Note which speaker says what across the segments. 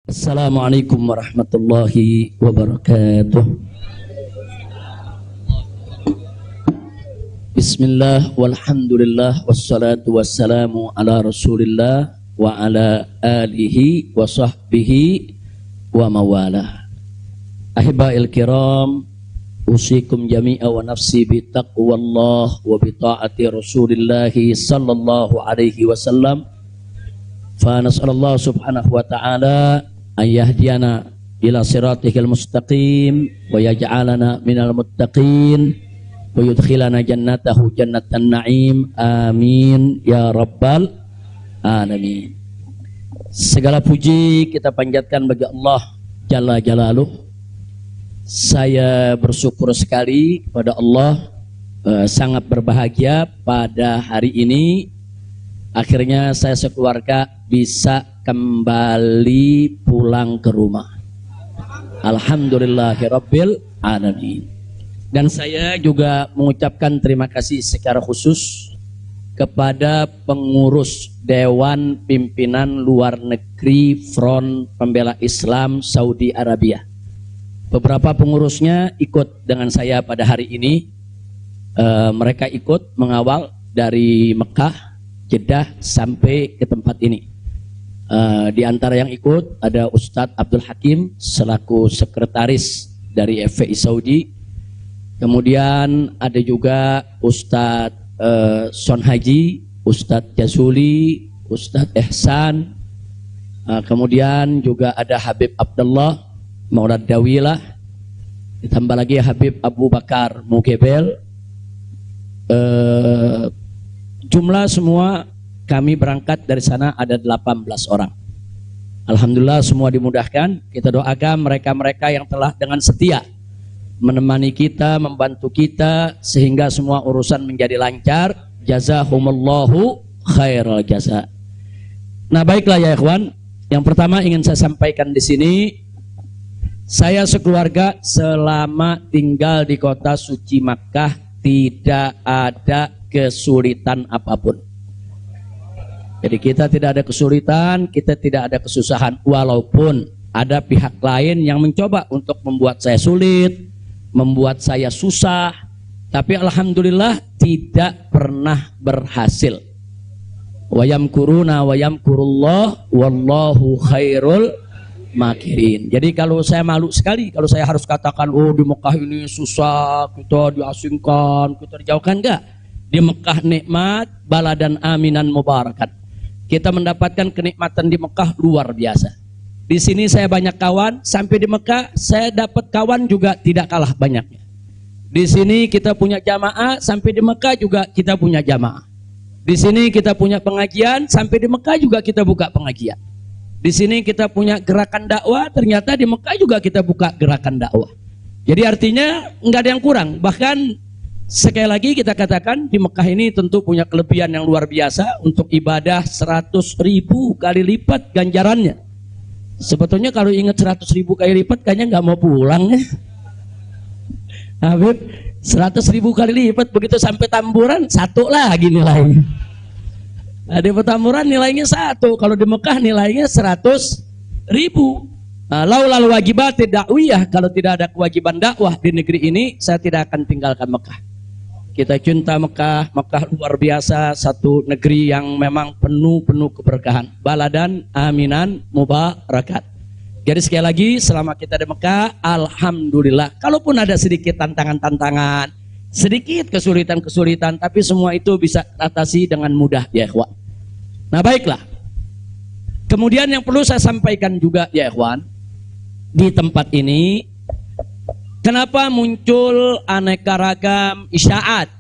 Speaker 1: Assalamualaikum warahmatullahi wabarakatuh. Bismillah walhamdulillah wassalatu wassalamu ala rasulillah wa ala alihi wa sahbihi wa mawalah. Ahibba'il kiram, usikum jami'a wa nafsi bi taqwallah wa bi ta'ati rasulillahi sallallahu alaihi wasallam. Fa nas'alallah subhanahu wa ta'ala an yahdiyana ila siratihil mustaqim wa yaj'alana minal muttaqin wa yudkhilana jannatahu jannatan na'im, amin ya rabbal alamin. Segala puji kita panjatkan bagi Allah Jalla Jalaluh. Saya bersyukur sekali kepada Allah, sangat berbahagia pada hari ini akhirnya saya sekeluarga bisa kembali pulang ke rumah. Alhamdulillahirabbil alamin. Dan saya juga mengucapkan terima kasih secara khusus kepada pengurus Dewan Pimpinan Luar Negeri Front Pembela Islam Saudi Arabia. Beberapa pengurusnya ikut dengan saya pada hari ini. Mereka ikut mengawal dari Mekah, Jeddah sampai ke tempat ini. Di antara yang ikut ada Ustadz Abdul Hakim selaku sekretaris dari FPI Saudi. Kemudian ada juga Ustadz Son Haji, Ustadz Jazuli, Ustadz Ehsan. Kemudian juga ada Habib Abdullah Maulad Dawilah. Ditambah lagi Habib Abu Bakar Mugebel. Jumlah semua kami berangkat dari sana ada 18 orang. Alhamdulillah semua dimudahkan. Kita doakan mereka-mereka yang telah dengan setia menemani kita, membantu kita sehingga semua urusan menjadi lancar. Jazahumullahu khairal jaza. Nah, baiklah ya ikhwan. Yang pertama ingin saya sampaikan di sini, saya sekeluarga selama tinggal di kota suci Makkah tidak ada kesulitan apapun. Jadi kita tidak ada kesulitan, kita tidak ada kesusahan. Walaupun ada pihak lain yang mencoba untuk membuat saya sulit, membuat saya susah, tapi alhamdulillah tidak pernah berhasil. Wa yamkuruna wa yamkurullah wallahu khairul makirin. Jadi kalau saya malu sekali kalau saya harus katakan, oh di Mekah ini susah, kita diasingkan, kita dijauhkan. Enggak. Di Mekah nikmat, baladan aminan mubarakat. Kita mendapatkan kenikmatan di Mekah luar biasa. Di sini saya banyak kawan, sampai di Mekah saya dapat kawan juga tidak kalah banyaknya. Di sini kita punya jamaah, sampai di Mekah juga kita punya jamaah. Di sini kita punya pengajian, sampai di Mekah juga kita buka pengajian. Di sini kita punya gerakan dakwah, ternyata di Mekah juga kita buka gerakan dakwah. Jadi artinya nggak ada yang kurang. Bahkan sekali lagi kita katakan di Mekah ini tentu punya kelebihan yang luar biasa untuk ibadah 100.000 kali lipat ganjarannya. Sebetulnya kalau ingat 100.000 kali lipat kayaknya nggak mau pulang ya. Habib 100.000 kali lipat begitu sampai Tamburan satu lagi nilainya. Nah, di Petamburan nilainya 1, kalau di Mekah nilainya 100.000. Laulal wajibat dakwiyah, kalau tidak ada kewajiban dakwah di negeri ini saya tidak akan tinggalkan Mekah. Kita cinta Mekah, Mekah luar biasa, satu negeri yang memang penuh keberkahan. Baladan aminan mubarakat. Jadi sekali lagi selama kita di Mekah, alhamdulillah. Kalaupun ada sedikit tantangan-tantangan, sedikit kesulitan-kesulitan, tapi semua itu bisa atasi dengan mudah ya ikhwan. Nah baiklah. Kemudian yang perlu saya sampaikan juga ya ikhwan, di tempat ini kenapa muncul aneka ragam isyaat,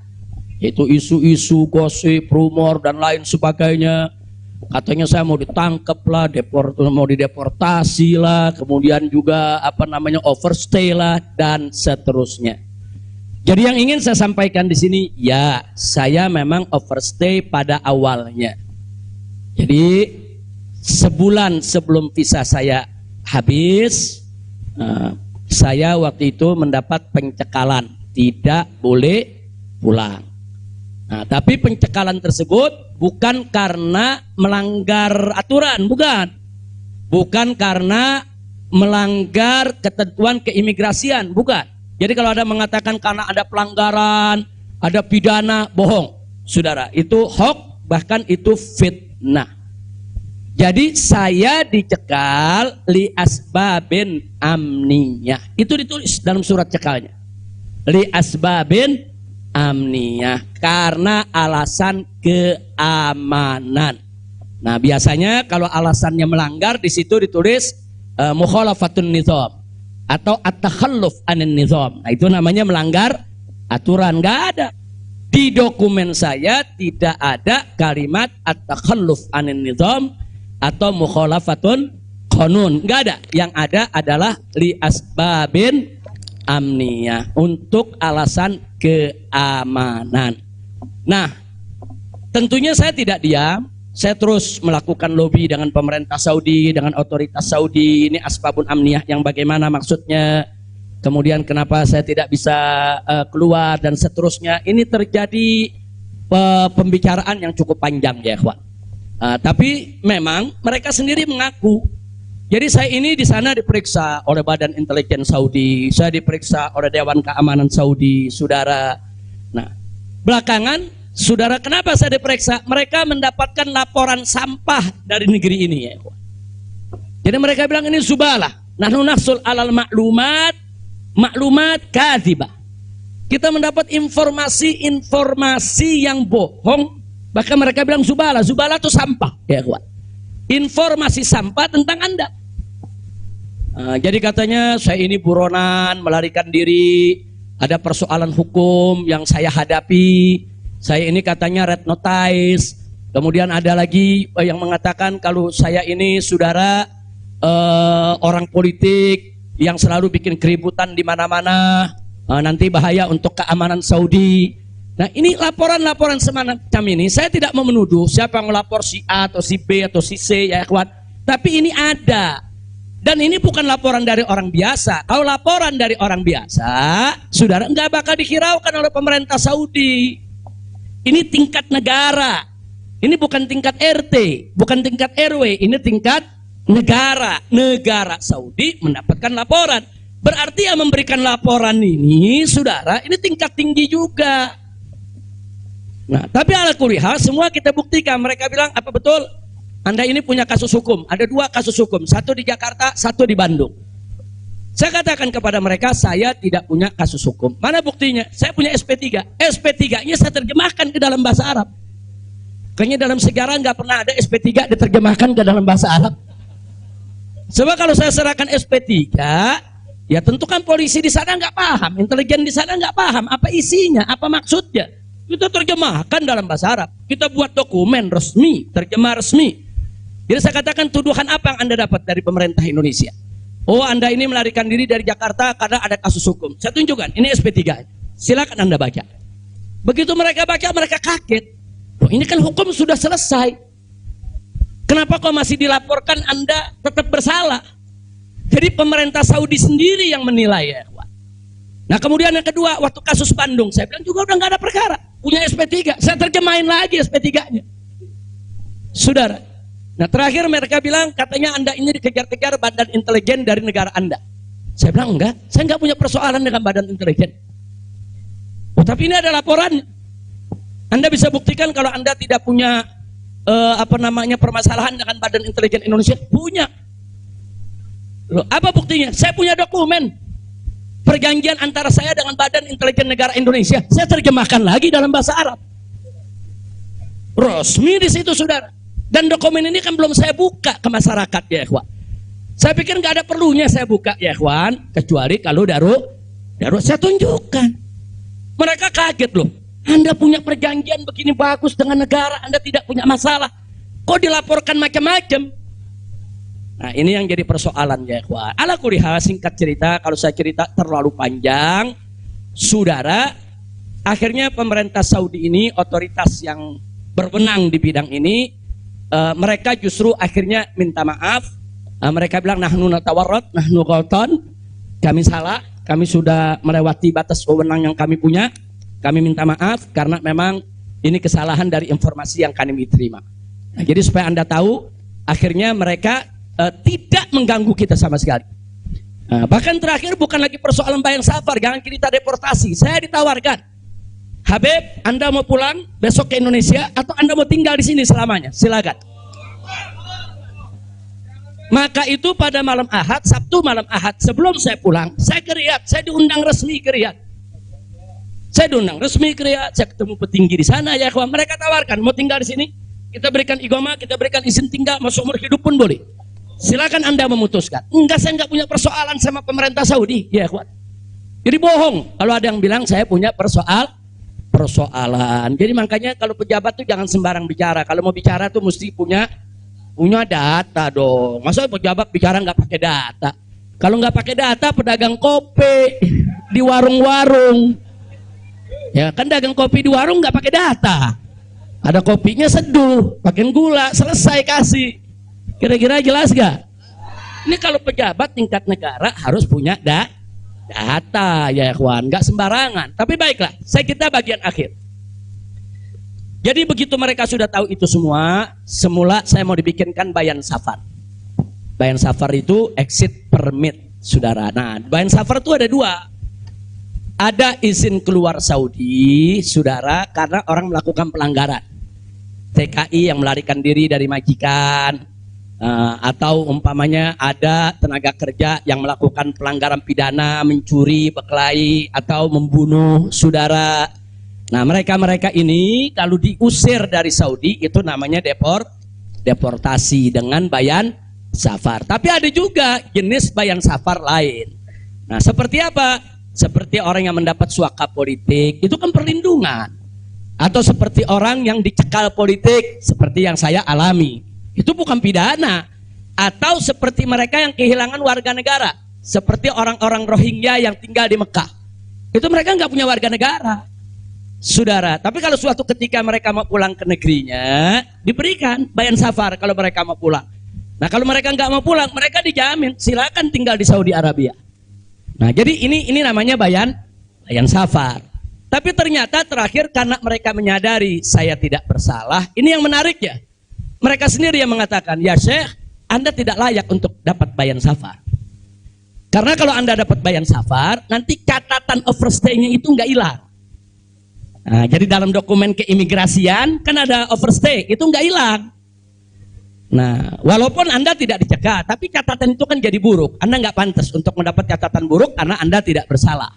Speaker 1: yaitu isu-isu, gosip, rumor dan lain sebagainya. Katanya saya mau ditangkap lah, mau dideportasi lah, kemudian juga overstay lah dan seterusnya. Jadi yang ingin saya sampaikan di sini, ya saya memang overstay pada awalnya. Jadi sebulan sebelum visa saya habis, saya waktu itu mendapat pencekalan, tidak boleh pulang. Nah, tapi pencekalan tersebut bukan karena melanggar aturan, bukan. bukan karena melanggar ketentuan keimigrasian, bukan. Jadi kalau ada mengatakan karena ada pelanggaran, ada pidana, bohong. Saudara, itu hoax, bahkan itu fitnah. Jadi saya dicekal li asbabin amniyah. Itu ditulis dalam surat cekalnya. Li asbabin amniyah, karena alasan keamanan. Nah, biasanya kalau alasannya melanggar di situ ditulis mukhalafatun nizam atau at-takhalluf anin nizam. Nah, itu namanya melanggar aturan. Enggak ada. Di dokumen saya tidak ada kalimat at-takhalluf anin nizam atau mukhalafatun qanun, enggak ada. Yang ada adalah li asbabin amniyah, untuk alasan keamanan. Nah, tentunya saya tidak diam, saya terus melakukan lobby dengan pemerintah Saudi, dengan otoritas Saudi. Ini asbabun amniyah yang bagaimana maksudnya, kemudian kenapa saya tidak bisa keluar dan seterusnya. Ini terjadi pembicaraan yang cukup panjang ya ikhwan. Tapi memang mereka sendiri mengaku. Jadi saya ini di sana diperiksa oleh Badan Intelijen Saudi, saya diperiksa oleh Dewan Keamanan Saudi, saudara. Nah, belakangan, saudara, kenapa saya diperiksa? Mereka mendapatkan laporan sampah dari negeri ini ya. Jadi mereka bilang ini zubalah. Nahnu nahsul alal maklumat kadzibah. Kita mendapat informasi yang bohong. Bahkan mereka bilang zubala itu sampah ya kawan. Informasi sampah tentang Anda. Jadi katanya saya ini buronan, melarikan diri, ada persoalan hukum yang saya hadapi. Saya ini katanya red notice. Kemudian ada lagi yang mengatakan kalau saya ini saudara orang politik yang selalu bikin keributan di mana-mana, nanti bahaya untuk keamanan Saudi. Nah, ini laporan-laporan semacam ini, saya tidak mau menuduh siapa yang melapor, si A atau si B atau si C ya ikhwan. Tapi ini ada. Dan ini bukan laporan dari orang biasa. Kalau laporan dari orang biasa, saudara, nggak bakal dihiraukan oleh pemerintah Saudi. Ini tingkat negara. Ini bukan tingkat RT, bukan tingkat RW, ini tingkat negara. Negara Saudi mendapatkan laporan. Berarti yang memberikan laporan ini, saudara, ini tingkat tinggi juga. Nah, tapi ala kulihal semua kita buktikan. Mereka bilang, apa betul? Anda ini punya kasus hukum. Ada 2 kasus hukum. Satu di Jakarta, satu di Bandung. Saya katakan kepada mereka, saya tidak punya kasus hukum. Mana buktinya? Saya punya SP3. SP3-nya saya terjemahkan ke dalam bahasa Arab. Kayaknya dalam sejarah nggak pernah ada SP3 diterjemahkan ke dalam bahasa Arab. Sebab kalau saya serahkan SP3, ya tentu kan polisi di sana nggak paham, intelijen di sana nggak paham apa isinya, apa maksudnya. Kita terjemahkan dalam bahasa Arab. Kita buat dokumen resmi, terjemah resmi. Jadi saya katakan, tuduhan apa yang Anda dapat dari pemerintah Indonesia? Oh, Anda ini melarikan diri dari Jakarta karena ada kasus hukum. Saya tunjukkan, ini SP3. Silakan Anda baca. Begitu mereka baca, mereka kaget. Oh, ini kan hukum sudah selesai. Kenapa kok masih dilaporkan Anda tetap bersalah? Jadi pemerintah Saudi sendiri yang menilai ya. Nah, kemudian yang kedua, waktu kasus Bandung, saya bilang juga udah nggak ada perkara, punya SP3, saya terjemahin lagi SP3-nya. Saudara, nah terakhir mereka bilang katanya Anda ini dikejar-kejar badan intelijen dari negara Anda. Saya bilang enggak, saya nggak punya persoalan dengan badan intelijen. Oh, tapi ini ada laporan. Anda bisa buktikan kalau Anda tidak punya permasalahan dengan badan intelijen Indonesia? Punya. Loh, apa buktinya? Saya punya dokumen. Perjanjian antara saya dengan Badan Intelijen Negara Indonesia, saya terjemahkan lagi dalam bahasa Arab. Resmi di situ, saudara. Dan dokumen ini kan belum saya buka ke masyarakat ya ikhwan. Saya pikir nggak ada perlunya saya buka ya ikhwan, kecuali kalau darurat saya tunjukkan. Mereka kaget loh. Anda punya perjanjian begini bagus dengan negara, Anda tidak punya masalah. Kok dilaporkan macam-macam? Nah, ini yang jadi persoalan ya ikhwan. Ala kulihal, singkat cerita, kalau saya cerita terlalu panjang, saudara, akhirnya pemerintah Saudi ini, otoritas yang berwenang di bidang ini, mereka justru akhirnya minta maaf. Mereka bilang, nahnu natawarrat, nahnu ghaltan, kami salah, kami sudah melewati batas wewenang yang kami punya, kami minta maaf karena memang ini kesalahan dari informasi yang kami terima. Nah, jadi supaya Anda tahu, akhirnya mereka tidak mengganggu kita sama sekali. Bahkan terakhir bukan lagi persoalan bayang safar, jangan kita deportasi. Saya ditawarkan, Habib, Anda mau pulang besok ke Indonesia atau Anda mau tinggal di sini selamanya? Silakan. Maka itu pada malam Ahad, Sabtu malam Ahad, sebelum saya pulang, saya ke Riyadh, saya diundang resmi ke Riyadh. Saya diundang resmi ke Riyadh, saya ketemu petinggi di sana, ya kawan. Mereka tawarkan, mau tinggal di sini, kita berikan iqamah, kita berikan izin tinggal, masuk umur hidup pun boleh. Silakan Anda memutuskan. Enggak, saya enggak punya persoalan sama pemerintah Saudi, ya kawan. Jadi bohong kalau ada yang bilang saya punya persoalan. Jadi makanya kalau pejabat tuh jangan sembarang bicara. Kalau mau bicara tuh mesti punya data dong. Masa pejabat bicara nggak pakai data? Kalau nggak pakai data, pedagang kopi di warung-warung, ya kan dagang kopi di warung nggak pakai data. Ada kopinya seduh, pakai gula, selesai kasih. Kira-kira jelas gak? Ini kalau pejabat tingkat negara harus punya data, ya kawan, nggak sembarangan. Tapi baiklah, kita bagian akhir. Jadi begitu mereka sudah tahu itu semua, semula saya mau dibikinkan bayan safar. Bayan safar itu exit permit, saudara. Nah, bayan safar itu ada dua. Ada izin keluar Saudi, saudara, karena orang melakukan pelanggaran. TKI yang melarikan diri dari majikan, atau umpamanya ada tenaga kerja yang melakukan pelanggaran pidana, mencuri, berkelahi, atau membunuh saudara. Nah, mereka ini kalau diusir dari Saudi itu namanya deportasi dengan bayan safar. Tapi ada juga jenis bayan safar lain. Nah, seperti apa? Seperti orang yang mendapat suaka politik, itu kan perlindungan. Atau seperti orang yang dicekal politik, seperti yang saya alami. Itu bukan pidana. Atau seperti mereka yang kehilangan warga negara, seperti orang-orang Rohingya yang tinggal di Mekah. Itu mereka nggak punya warga negara, saudara. Tapi kalau suatu ketika mereka mau pulang ke negerinya, diberikan bayan safar kalau mereka mau pulang. Nah, kalau mereka nggak mau pulang, mereka dijamin silakan tinggal di Saudi Arabia. Nah, jadi ini namanya bayan safar. Tapi ternyata terakhir karena mereka menyadari saya tidak bersalah, ini yang menarik ya. Mereka sendiri yang mengatakan, ya Syekh, Anda tidak layak untuk dapat bayan safar. Karena kalau Anda dapat bayan safar, nanti catatan overstay-nya itu nggak hilang. Nah, jadi dalam dokumen keimigrasian kan ada overstay, itu nggak hilang. Nah, walaupun Anda tidak dicegah, tapi catatan itu kan jadi buruk. Anda nggak pantas untuk mendapat catatan buruk karena Anda tidak bersalah.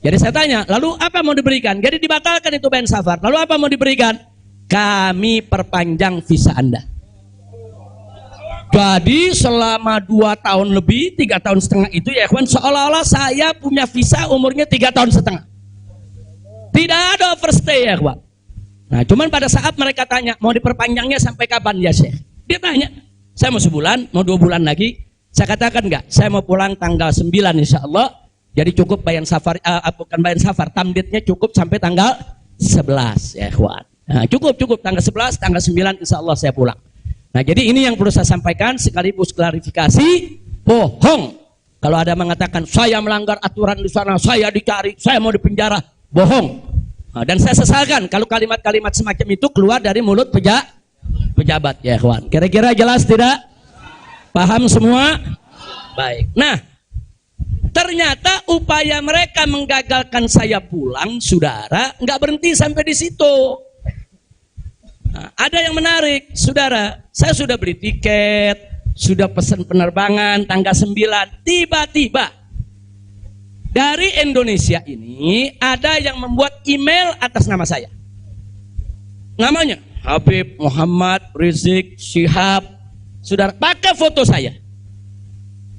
Speaker 1: Jadi saya tanya, lalu apa mau diberikan? Jadi dibatalkan itu bayan safar. Lalu apa mau diberikan? Kami perpanjang visa Anda. Jadi selama 2 tahun lebih, 3 tahun setengah itu ya kawan, seolah-olah saya punya visa umurnya 3 tahun setengah. Tidak ada overstay ya kawan. Nah, cuman pada saat mereka tanya, mau diperpanjangnya sampai kapan ya Syekh? Dia tanya, saya mau sebulan, mau 2 bulan lagi. Saya katakan enggak, saya mau pulang tanggal 9 insya Allah. Jadi cukup bayan safar, bukan bayan safar, tamdidnya cukup sampai tanggal 11 ya kawan. Nah, cukup tanggal 11, tanggal 9 insya Allah saya pulang. Nah, jadi ini yang perlu saya sampaikan sekaligus klarifikasi, bohong. Kalau ada mengatakan saya melanggar aturan di sana, saya dicari, saya mau dipenjara, bohong. Nah, dan saya sesalkan kalau kalimat-kalimat semacam itu keluar dari mulut pejabat ya kawan. Kira-kira jelas tidak? Paham semua? Baik. Nah, ternyata upaya mereka menggagalkan saya pulang, saudara, nggak berhenti sampai di situ. Nah, ada yang menarik, saudara. Saya sudah beli tiket, sudah pesan penerbangan tanggal 9. Tiba-tiba dari Indonesia ini ada yang membuat email atas nama saya. Namanya Habib Muhammad Rizik Syihab. Saudara, pakai foto saya.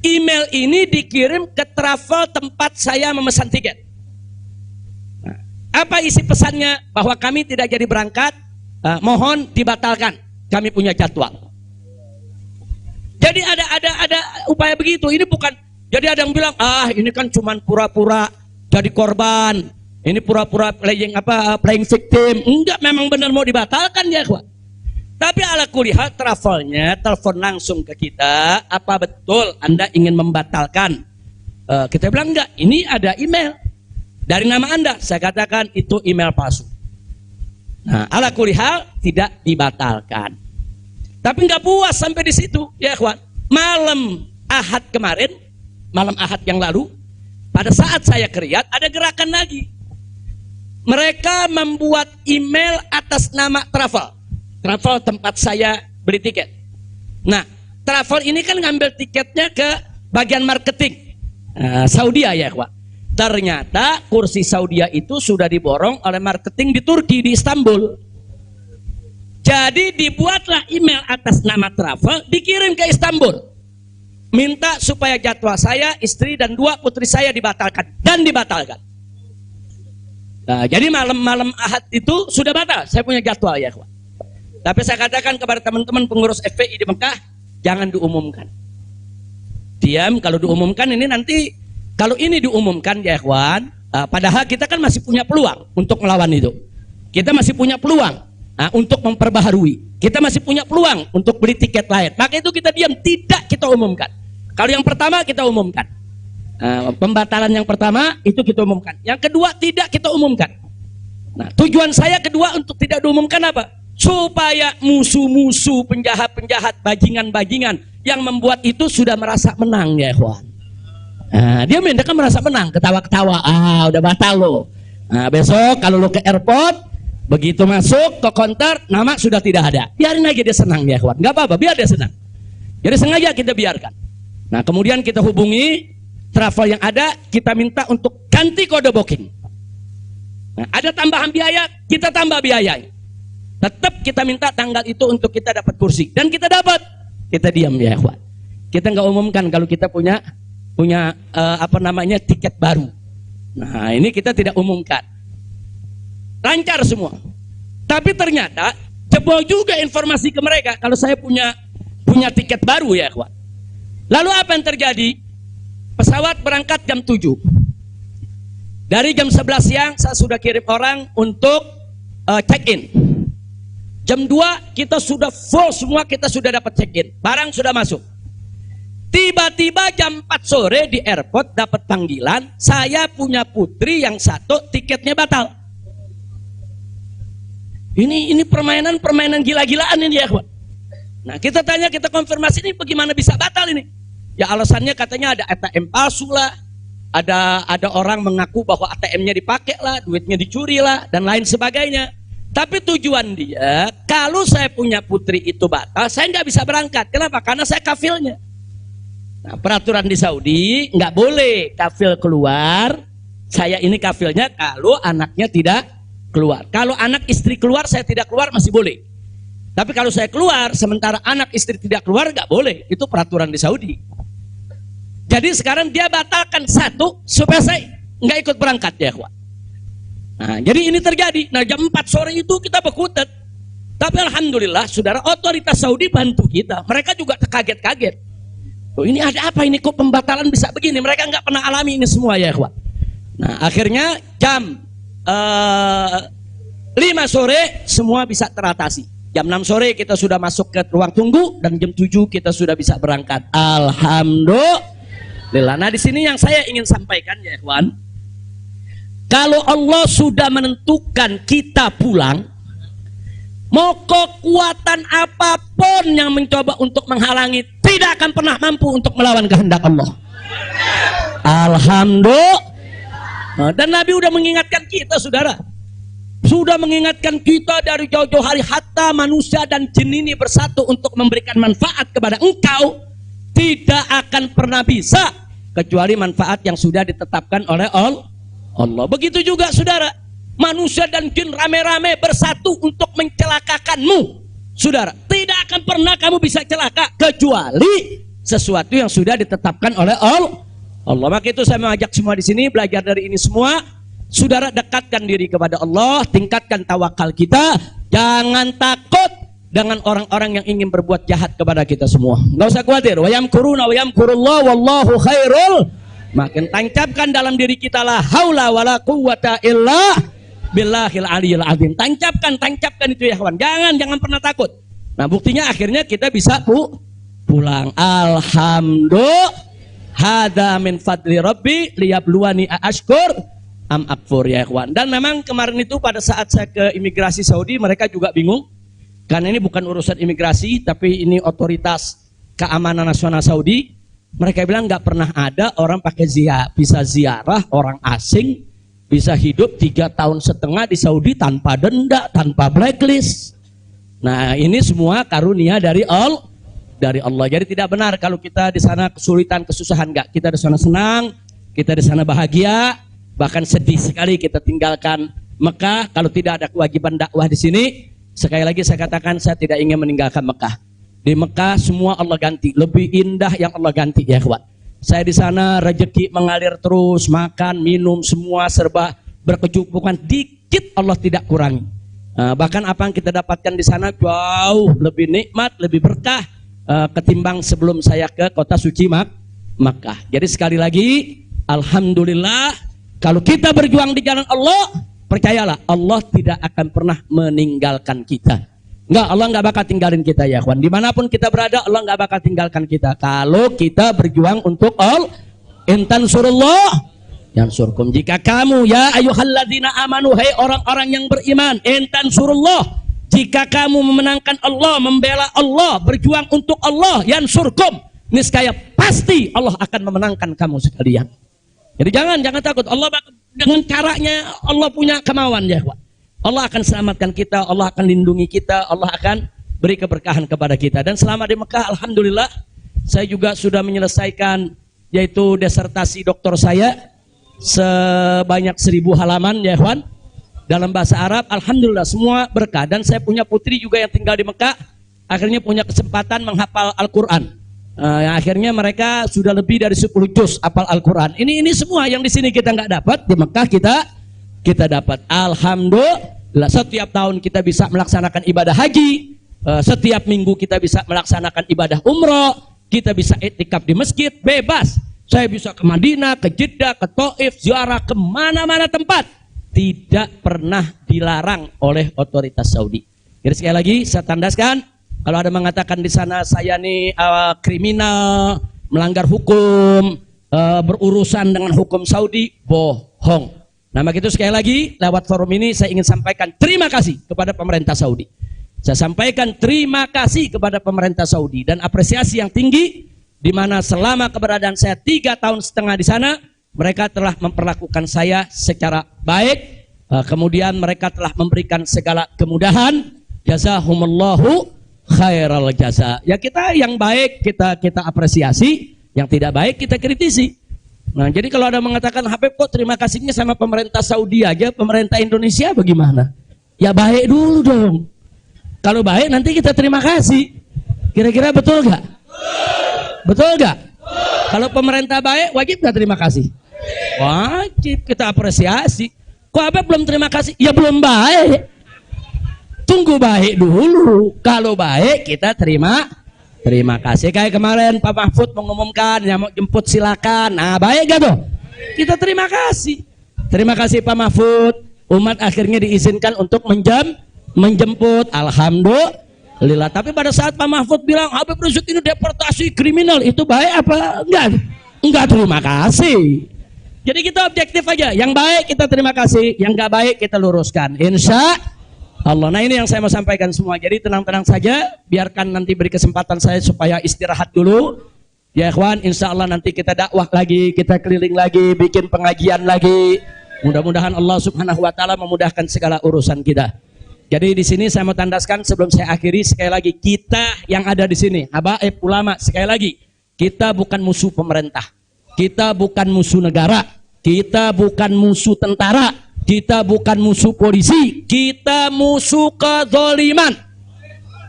Speaker 1: Email ini dikirim ke travel tempat saya memesan tiket. Nah, apa isi pesannya? Bahwa kami tidak jadi berangkat, mohon dibatalkan. Kami punya jadwal. Jadi ada upaya begitu. Ini bukan. Jadi ada yang bilang, ini kan cuma pura-pura jadi korban. Ini pura-pura playing victim. Enggak, memang benar mau dibatalkan ya, kawan. Tapi ala kuliah travelnya telepon langsung ke kita, apa betul Anda ingin membatalkan? Kita bilang enggak, ini ada email dari nama Anda. Saya katakan itu email palsu. Nah, ala kuliah tidak dibatalkan. Tapi nggak puas sampai di situ, ya ikhwan. Malam Ahad kemarin, malam Ahad yang lalu, pada saat saya ke Riyadh, ada gerakan lagi. Mereka membuat email atas nama travel. Travel tempat saya beli tiket. Nah, travel ini kan ngambil tiketnya ke bagian marketing. Saudi ya, ikhwan. Ternyata kursi Saudi itu sudah diborong oleh marketing di Turki, di Istanbul. Jadi dibuatlah email atas nama travel, dikirim ke Istanbul. Minta supaya jadwal saya, istri dan 2 putri saya dibatalkan. Dan dibatalkan. Nah, jadi malam-malam Ahad itu sudah batal. Saya punya jadwal ya, ikhwan. Tapi saya katakan kepada teman-teman pengurus FPI di Mekah, jangan diumumkan. Diam, kalau diumumkan ini nanti, kalau ini diumumkan ya ikhwan, padahal kita kan masih punya peluang untuk melawan itu. Kita masih punya peluang. Untuk memperbaharui, kita masih punya peluang untuk beli tiket lain. Maka itu kita diam, tidak kita umumkan. Kalau yang pertama kita umumkan, pembatalan yang pertama itu kita umumkan. Yang kedua tidak kita umumkan. Nah, tujuan saya kedua untuk tidak diumumkan apa? Supaya musuh-musuh, penjahat-penjahat, bajingan-bajingan yang membuat itu sudah merasa menang ya ikhwan. Dia kan merasa menang, ketawa-ketawa. Udah batal lo. Besok kalau lo ke airport, begitu masuk ke counter, nama sudah tidak ada. Biarin aja dia senang ya kawan. Gak apa-apa, biar dia senang. Jadi sengaja kita biarkan. Nah, kemudian kita hubungi travel yang ada, kita minta untuk ganti kode booking. Nah, ada tambahan biaya, kita tambah biaya. Tetap kita minta tanggal itu untuk kita dapat kursi. Dan kita dapat. Kita diam ya kawan. Kita nggak umumkan kalau kita punya tiket baru. Nah, ini kita tidak umumkan. Lancar semua. Tapi ternyata jebol juga informasi ke mereka kalau saya punya tiket baru ya kawan. Lalu apa yang terjadi? Pesawat berangkat jam 7. Dari jam 11 siang saya sudah kirim orang untuk check-in. Jam 2 kita sudah full semua, kita sudah dapat check-in. Barang sudah masuk. Tiba-tiba jam 4 sore di airport dapat panggilan, saya punya putri yang satu tiketnya batal. Ini permainan gila-gilaan ini ya kawan. Nah, kita tanya, kita konfirmasi ini bagaimana bisa batal ini? Ya alasannya katanya ada ATM palsu lah, ada orang mengaku bahwa ATM-nya dipakai lah, duitnya dicuri lah, dan lain sebagainya. Tapi tujuan dia, kalau saya punya putri itu batal, saya nggak bisa berangkat. Kenapa? Karena saya kafilnya. Nah, peraturan di Saudi nggak boleh kafil keluar. Saya ini kafilnya kalau anaknya tidak keluar. Kalau anak istri keluar, saya tidak keluar masih boleh. Tapi kalau saya keluar, sementara anak istri tidak keluar, nggak boleh. Itu peraturan di Saudi. Jadi sekarang dia batalkan satu supaya saya nggak ikut berangkat ya, kawan. Nah, jadi ini terjadi. Nah, jam 4 sore itu kita berkutat. Tapi alhamdulillah, saudara, otoritas Saudi bantu kita. Mereka juga terkaget-kaget. Oh, ini ada apa ini? Kok pembatalan bisa begini? Mereka nggak pernah alami ini semua ya, kawan. Nah, akhirnya jam 5 sore semua bisa teratasi. Jam 6 sore kita sudah masuk ke ruang tunggu dan jam 7 kita sudah bisa berangkat. Alhamdulillah. Nah, di sini yang saya ingin sampaikan ya, kawan. Kalau Allah sudah menentukan kita pulang, mau kekuatan apapun yang mencoba untuk menghalangi tidak akan pernah mampu untuk melawan kehendak Allah. Alhamdulillah. Dan Nabi sudah mengingatkan kita, saudara. Sudah mengingatkan kita dari jauh-jauh hari, hatta manusia dan jin ini bersatu untuk memberikan manfaat kepada engkau, tidak akan pernah bisa kecuali manfaat yang sudah ditetapkan oleh Allah. Begitu juga saudara, manusia dan jin rame-rame bersatu untuk mencelakakanmu, saudara. Tidak akan pernah kamu bisa celaka kecuali sesuatu yang sudah ditetapkan oleh Allah. Maka itu saya mengajak semua di sini belajar dari ini semua. Saudara, dekatkan diri kepada Allah, tingkatkan tawakal kita, jangan takut dengan orang-orang yang ingin berbuat jahat kepada kita semua. Enggak usah khawatir. Wa yamkuruna wa yamkurullah wallahu khairul. Makin tancapkan dalam diri kita la haula wala quwwata illa billahil aliyil azim. Tancapkan itu ya kawan. Jangan pernah takut. Nah, buktinya akhirnya kita bisa pulang. Alhamdulillah. Hada min fadli rabbi liyabluwani ashkur am akfur ya ikhwan. Dan memang kemarin itu pada saat saya ke imigrasi Saudi, mereka juga bingung karena ini bukan urusan imigrasi, tapi ini otoritas keamanan nasional Saudi. Mereka bilang nggak pernah ada orang pakai bisa ziarah orang asing, bisa hidup 3,5 tahun di Saudi tanpa denda, tanpa blacklist. Nah ini semua karunia dari Allah. Jadi tidak benar kalau kita di sana kesulitan, kesusahan, nggak. Kita di sana senang, kita di sana bahagia, bahkan sedih sekali kita tinggalkan Mekah kalau tidak ada kewajiban dakwah di sini. Sekali lagi saya katakan, saya tidak ingin meninggalkan Mekah. Di Mekah semua Allah ganti, lebih indah yang Allah ganti ya kawan. Saya di sana rezeki mengalir terus, makan, minum semua serba berkecukupan, dikit Allah tidak kurangi. Bahkan apa yang kita dapatkan di sana jauh lebih nikmat, lebih berkah ketimbang sebelum saya ke kota suci Makkah. Jadi sekali lagi, alhamdulillah kalau kita berjuang di jalan Allah, percayalah Allah tidak akan pernah meninggalkan kita. Enggak, Allah enggak bakal tinggalin kita ya kawan. Dimanapun kita berada, Allah enggak bakal tinggalkan kita. Kalau kita berjuang untuk Allah, intan surullah yansurkum. Jika kamu ya ayyuhalladzina amanu, hai orang-orang yang beriman, intan surullah, jika kamu memenangkan Allah, membela Allah, berjuang untuk Allah, yansurkum, niscaya pasti Allah akan memenangkan kamu sekalian. Jadi jangan takut. Allah dengan caranya Allah punya kemauan ya kawan. Allah akan selamatkan kita, Allah akan lindungi kita, Allah akan beri keberkahan kepada kita. Dan selama di Mekah, alhamdulillah, saya juga sudah menyelesaikan yaitu disertasi doktor saya sebanyak 1000 halaman ya kawan, dalam bahasa Arab. Alhamdulillah semua berkah. Dan saya punya putri juga yang tinggal di Mekah, akhirnya punya kesempatan menghafal Al-Quran. Akhirnya mereka sudah lebih dari 10 juz hafal Al-Quran. Ini semua yang di sini kita nggak dapat, di Mekah kita dapat. Alhamdulillah, setiap tahun kita bisa melaksanakan ibadah haji, setiap minggu kita bisa melaksanakan ibadah umroh, kita bisa iktikaf di masjid bebas. Saya bisa ke Madinah, ke Jeddah, ke Taif, ziarah kemana-mana tempat, tidak pernah dilarang oleh otoritas Saudi. Jadi sekali lagi saya tandaskan, kalau ada mengatakan di sana saya nih kriminal, melanggar hukum, berurusan dengan hukum Saudi, bohong. Nah begitu, sekali lagi lewat forum ini saya ingin sampaikan terima kasih kepada pemerintah Saudi. Saya sampaikan terima kasih kepada pemerintah Saudi dan apresiasi yang tinggi, di mana selama keberadaan saya 3,5 tahun di sana, mereka telah memperlakukan saya secara baik. Kemudian mereka telah memberikan segala kemudahan. Jazahumullahu khairal jaza. Ya kita yang baik kita apresiasi, yang tidak baik kita kritisi. Nah, jadi kalau ada mengatakan Habib kok terima kasihnya sama pemerintah Saudi aja, pemerintah Indonesia bagaimana? Ya baik dulu dong. Kalau baik nanti kita terima kasih. Kira-kira betul gak? Betul gak? Kalau pemerintah baik wajib gak terima kasih? Wajib, kita apresiasi. Kok Habib belum terima kasih? Ya belum baik. Tunggu baik dulu. Kalau baik kita terima kasih. Kayak kemarin Pak Mahfud mengumumkan yang mau jemput silakan. Nah baik gak tuh? Kita terima kasih. Terima kasih Pak Mahfud. Umat akhirnya diizinkan untuk menjemput. Alhamdulillah. Tapi pada saat Pak Mahfud bilang Habib Rizik ini deportasi kriminal, itu baik apa? Enggak terima kasih. Jadi kita objektif aja. Yang baik kita terima kasih, yang gak baik kita luruskan, insya Allah. Nah ini yang saya mau sampaikan semua. Jadi tenang-tenang saja, biarkan nanti beri kesempatan saya supaya istirahat dulu. Ya ikhwan, insya Allah nanti kita dakwah lagi, kita keliling lagi, bikin pengajian lagi. Mudah-mudahan Allah Subhanahu wa taala memudahkan segala urusan kita. Jadi di sini saya mau tandaskan sebelum saya akhiri, sekali lagi kita yang ada di sini, habaib ulama, sekali lagi kita bukan musuh pemerintah. Kita bukan musuh negara. Kita bukan musuh tentara. Kita bukan musuh polisi, kita musuh kezaliman,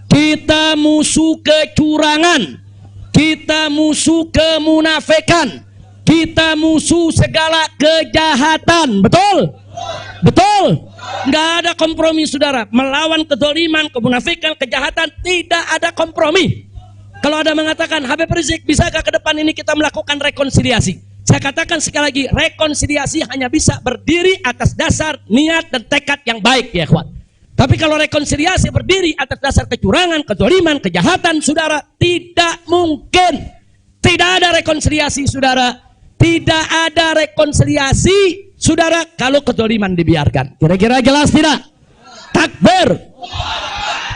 Speaker 1: kita musuh kecurangan, kita musuh kemunafikan, kita musuh segala kejahatan. Betul? Betul? Nggak ada kompromi saudara. Melawan kezaliman, kemunafikan, kejahatan, tidak ada kompromi. Kalau ada mengatakan Habib Rizik, bisakah ke depan ini kita melakukan rekonsiliasi? Saya katakan sekali lagi, rekonsiliasi hanya bisa berdiri atas dasar niat dan tekad yang baik ya kawan. Tapi kalau rekonsiliasi berdiri atas dasar kecurangan, kezaliman, kejahatan, saudara, tidak mungkin. Tidak ada rekonsiliasi saudara. Tidak ada rekonsiliasi saudara kalau kezaliman dibiarkan. Kira-kira jelas tidak? Takbir.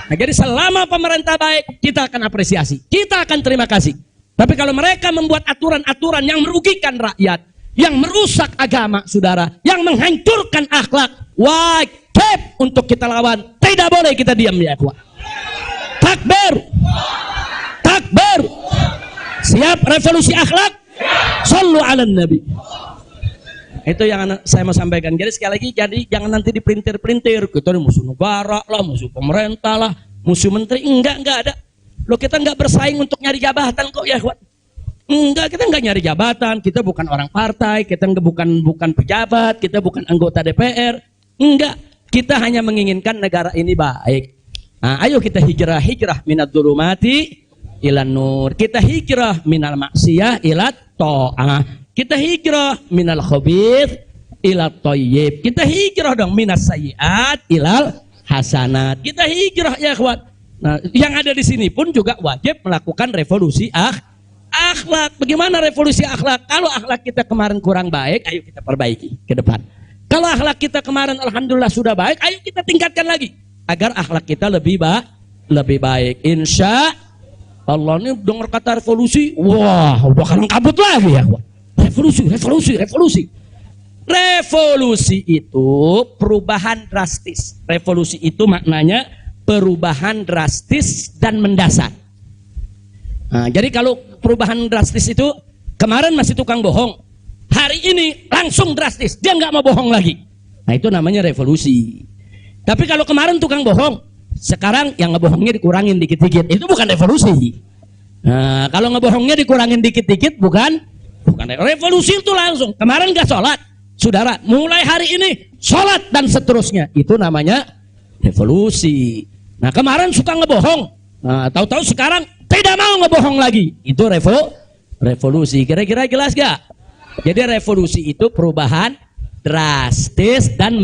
Speaker 1: Nah, jadi selama pemerintah baik, kita akan apresiasi, kita akan terima kasih. Tapi kalau mereka membuat aturan-aturan yang merugikan rakyat, yang merusak agama, saudara, yang menghancurkan akhlak, wajib untuk kita lawan. Tidak boleh kita diam, ya ikhwan. Takbir, takbir. Siap revolusi akhlak? Sallu ala nabi. Itu yang saya mau sampaikan. Jadi sekali lagi, jadi jangan nanti dipelintir-pelintir. Kita ini musuh negara lah, musuh pemerintah lah, musuh menteri. Enggak ada. Loh, kita enggak bersaing untuk nyari jabatan kok, ya. Enggak, kita enggak nyari jabatan. Kita bukan orang partai, kita bukan pejabat, kita bukan anggota DPR. Enggak, kita hanya menginginkan negara ini baik. Nah, ayo kita hijrah minad dzulumati ilan nur. Kita hijrah minal maksiyah ilat ta'ah. Kita hijrah minal khabith ila thayyib. Kita hijrah dong minas sayyiat ilal hasanat. Kita hijrah, ya ikhwan. Nah, yang ada di sini pun juga wajib melakukan revolusi akhlak. Bagaimana revolusi akhlak? Kalau akhlak kita kemarin kurang baik, ayo kita perbaiki ke depan. Kalau akhlak kita kemarin alhamdulillah sudah baik, ayo kita tingkatkan lagi agar akhlak kita lebih baik. Insya Allah. Ini dengar kata revolusi, wah, udah kalang kabut lagi, ya ikhwan. Revolusi. Revolusi itu perubahan drastis. Revolusi itu maknanya perubahan drastis dan mendasar. Nah, jadi kalau perubahan drastis itu kemarin masih tukang bohong, hari ini langsung drastis, dia nggak mau bohong lagi. Nah, itu namanya revolusi. Tapi kalau kemarin tukang bohong, sekarang yang ngebohongnya dikurangin dikit-dikit, itu bukan revolusi. Nah, kalau ngebohongnya dikurangin dikit-dikit bukan revolusi. Itu langsung. Kemarin gak sholat, saudara, mulai hari ini sholat dan seterusnya. Itu namanya revolusi. Nah, kemarin suka ngebohong, nah, tahu-tahu sekarang tidak mau ngebohong lagi. Itu revolusi. Kira-kira jelas gak? Jadi revolusi itu perubahan drastis dan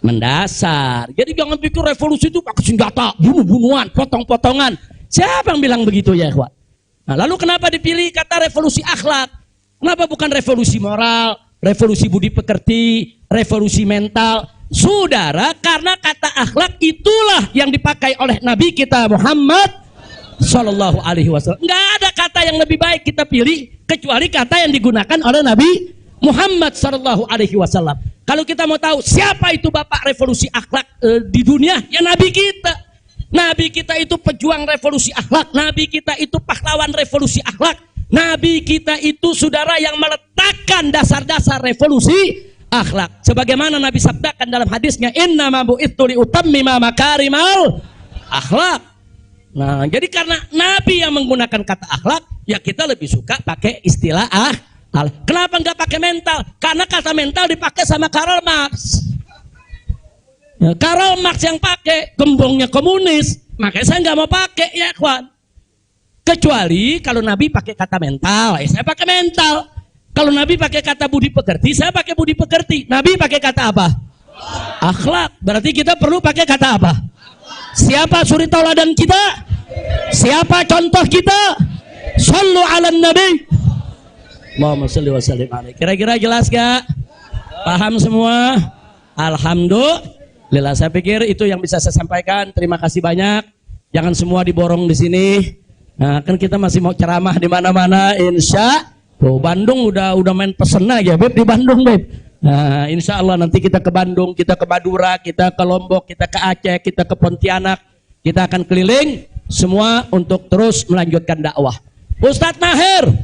Speaker 1: mendasar. Jadi jangan pikir revolusi itu pakai senjata, bunuh-bunuhan, potong-potongan. Siapa yang bilang begitu, ya ikhwan? Nah, lalu kenapa dipilih kata revolusi akhlak? Kenapa bukan revolusi moral, revolusi budi pekerti, revolusi mental? Saudara, karena kata akhlak itulah yang dipakai oleh Nabi kita Muhammad Sallallahu Alaihi Wasallam. Nggak ada kata yang lebih baik kita pilih kecuali kata yang digunakan oleh Nabi Muhammad Sallallahu Alaihi Wasallam. Kalau kita mau tahu siapa itu bapak revolusi akhlak di dunia, ya Nabi kita. Nabi kita itu pejuang revolusi akhlak. Nabi kita itu pahlawan revolusi akhlak. Nabi kita itu saudara yang meletakkan dasar-dasar revolusi akhlak. Sebagaimana Nabi sabdakan dalam hadisnya, innama bu'itsu liutammima makarimal akhlak. Nah, jadi karena Nabi yang menggunakan kata akhlak, ya kita lebih suka pakai istilah Kenapa nggak pakai mental? Karena kata mental dipakai sama Karl Marx. Ya, Karl Marx yang pakai, gembongnya komunis, makanya saya nggak mau pakai, ya kawan. Kecuali kalau Nabi pakai kata mental, ya saya pakai mental. Kalau Nabi pakai kata budi pekerti, saya pakai budi pekerti. Nabi pakai kata apa? Akhlak. Berarti kita perlu pakai kata apa? Siapa suri tauladan kita? Siapa contoh kita? Sallu ala nabi. Allahumma shalli wa sallim alaihi. Kira-kira jelas gak? Paham semua? Alhamdulillah. Saya pikir itu yang bisa saya sampaikan. Terima kasih banyak. Jangan semua diborong di sini. Nah, kan kita masih mau ceramah di mana-mana, insya. Tuh, Bandung udah main pesen aja, Beb, di Bandung, Beb. Nah, insya Allah nanti kita ke Bandung, kita ke Madura, kita ke Lombok, kita ke Aceh, kita ke Pontianak. Kita akan keliling semua untuk terus melanjutkan dakwah. Ustadz Maher,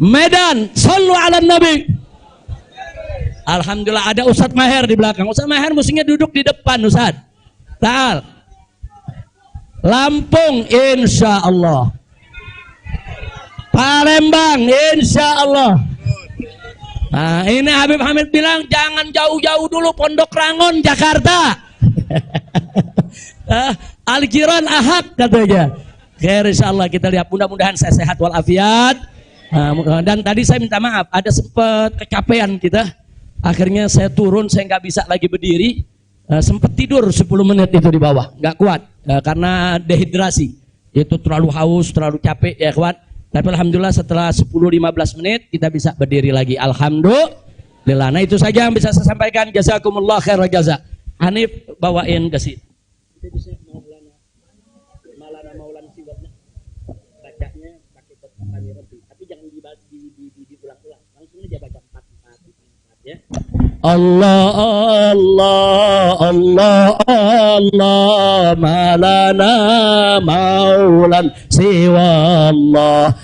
Speaker 1: Medan, sallu ala nabi. Alhamdulillah ada Ustadz Maher di belakang. Ustadz Maher mestinya duduk di depan, Ustadz. Ta'al. Lampung, insya Allah. Palembang, insya Allah. Nah, ini Habib Hamid bilang jangan jauh-jauh dulu, Pondok Rangon, Jakarta. Al-Jiran Ahad katanya. Khair, insya Allah kita lihat, mudah-mudahan saya sehat walafiat. Dan tadi saya minta maaf, ada sempat kecapean kita. Akhirnya saya turun, saya nggak bisa lagi berdiri. Sempat tidur 10 menit itu di bawah, nggak kuat karena dehidrasi. Itu terlalu haus, terlalu capek, ya kawan. Tapi alhamdulillah setelah 10-15 menit kita bisa berdiri lagi. Alhamdulillah. Nah, itu saja yang bisa saya sampaikan. Jazakumullah khairan jaza. Hanif bawain ke sini. diulang-ulang. Langsung aja baca 4 ya. Allah Allah Allah Allah malana maulan siwa Allah.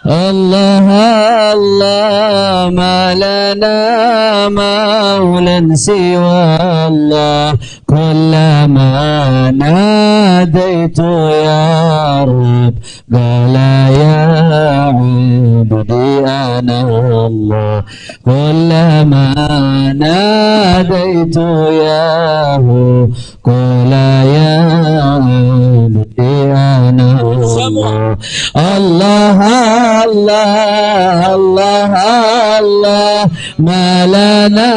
Speaker 2: Allah Allah ma lana maulan siwa Allah kullama nadaitu ya Rabb qala ya abdi ana Allah kullama nadaitu ya Hu qala ya abdi ana Allah. Allah Allah Allah Allah ma lana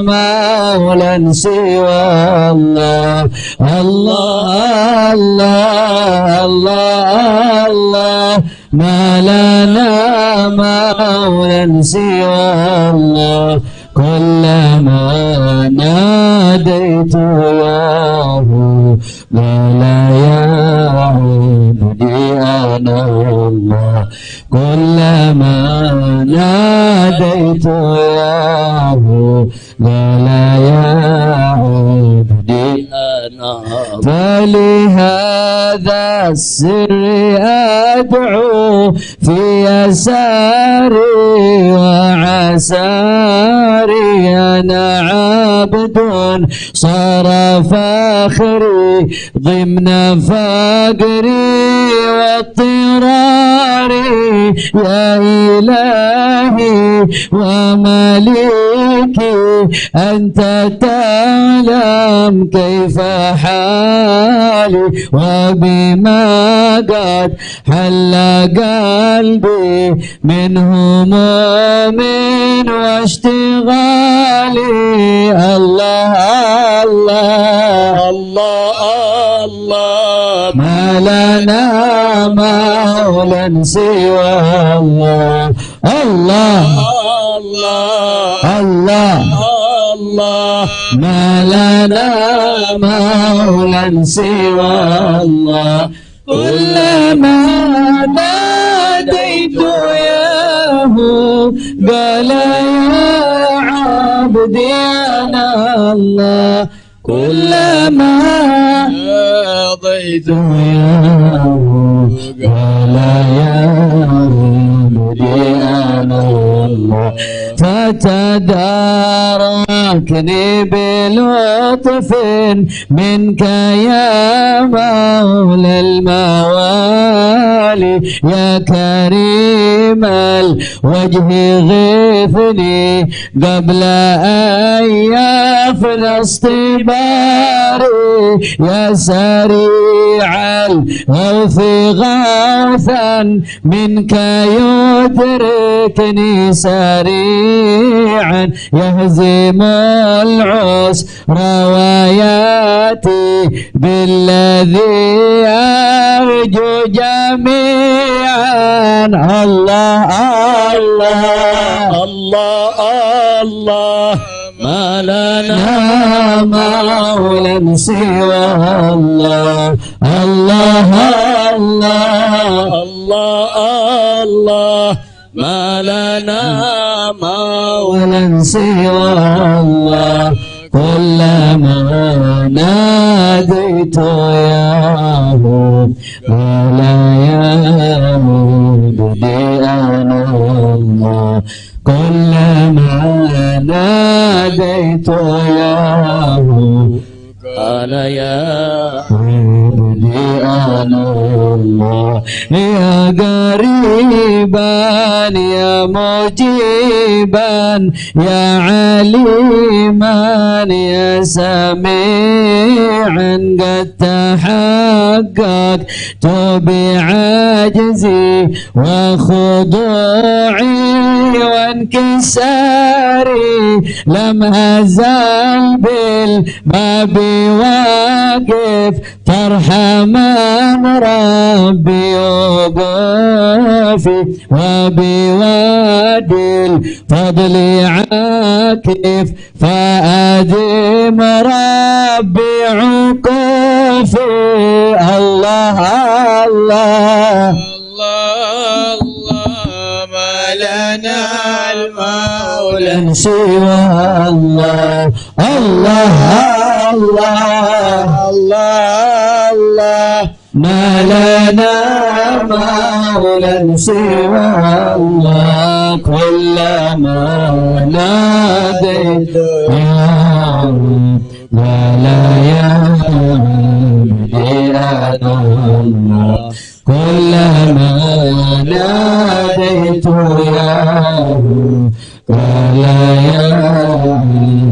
Speaker 2: maulan siwa Allah. Allah Allah Allah Allah ma lana maulan siwa Allah kullama nadaitu ya Hu qala ya abdi ana Allah kullama nadaitu ya Hu qala ya abdi ana فلهذا السر أدعو في يساري وعساري أنا عبد صار فاخري ضمن فقري واضطراري يا إلهي ومليكي أنت تعلم كيف حالي وبما قد حل قلبي من هموم واشتغالي. الله الله الله الله ما لنا مولا سوى الله. الله الله الله الله ما لنا مولا سوى الله كلما ناديت ياه قال يا عبدي أنا الله كلما ناديت ياه قال يا عبدي أنا الله فتداركني بلطف منك يا مولى الموالي يا كريم الوجه غثني قبل أن يفنى اصطباري يا سريع الغوث غوثا منك يدركني سريعا يهزم العسر وياتي بالذي أرجو جميعا. الله الله الله الله ما لنا مولا سوى الله. الله الله الله الله ما لنا مولا سوى الله كلما ناديت ياه قال يا عبدي أنا الله كلما ناديت ياه قال يا عبدي أنا الله يا قريبا يا مجيبا يا عليما يا سميعا قد تحققت بعجزي وخضوعي وانكساري لم أزل بالباب واقف ترحمن ربي وقافي وبوادي الفضل عاكف فأدم ربي عقوفي. الله الله الله لنا المولى سوى الله الله الله الله الله ما لنا مولى سوى الله كلما ناديت يا رب ولا يهدي الله كلما ناديت يا رب ولا يهدي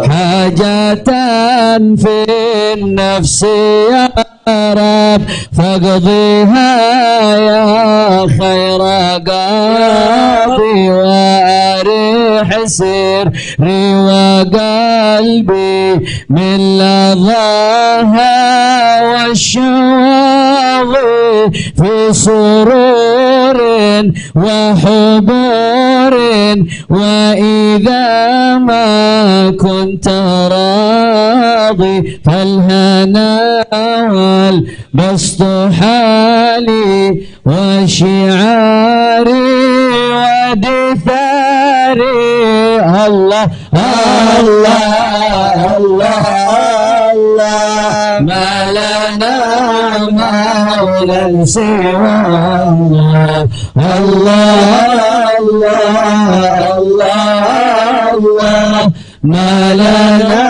Speaker 2: حاجة في النفس يا رب فاقضيها يا خير قاضي واريح سري وقلبي من لظاها والشواغي في سرور وحبور وإذا ما كنت راضي فالهنا والبسط حالي وشعاري ودثاري الله الله الله الله ما لنا مولى سوى الله الله الله الله الله ما لنا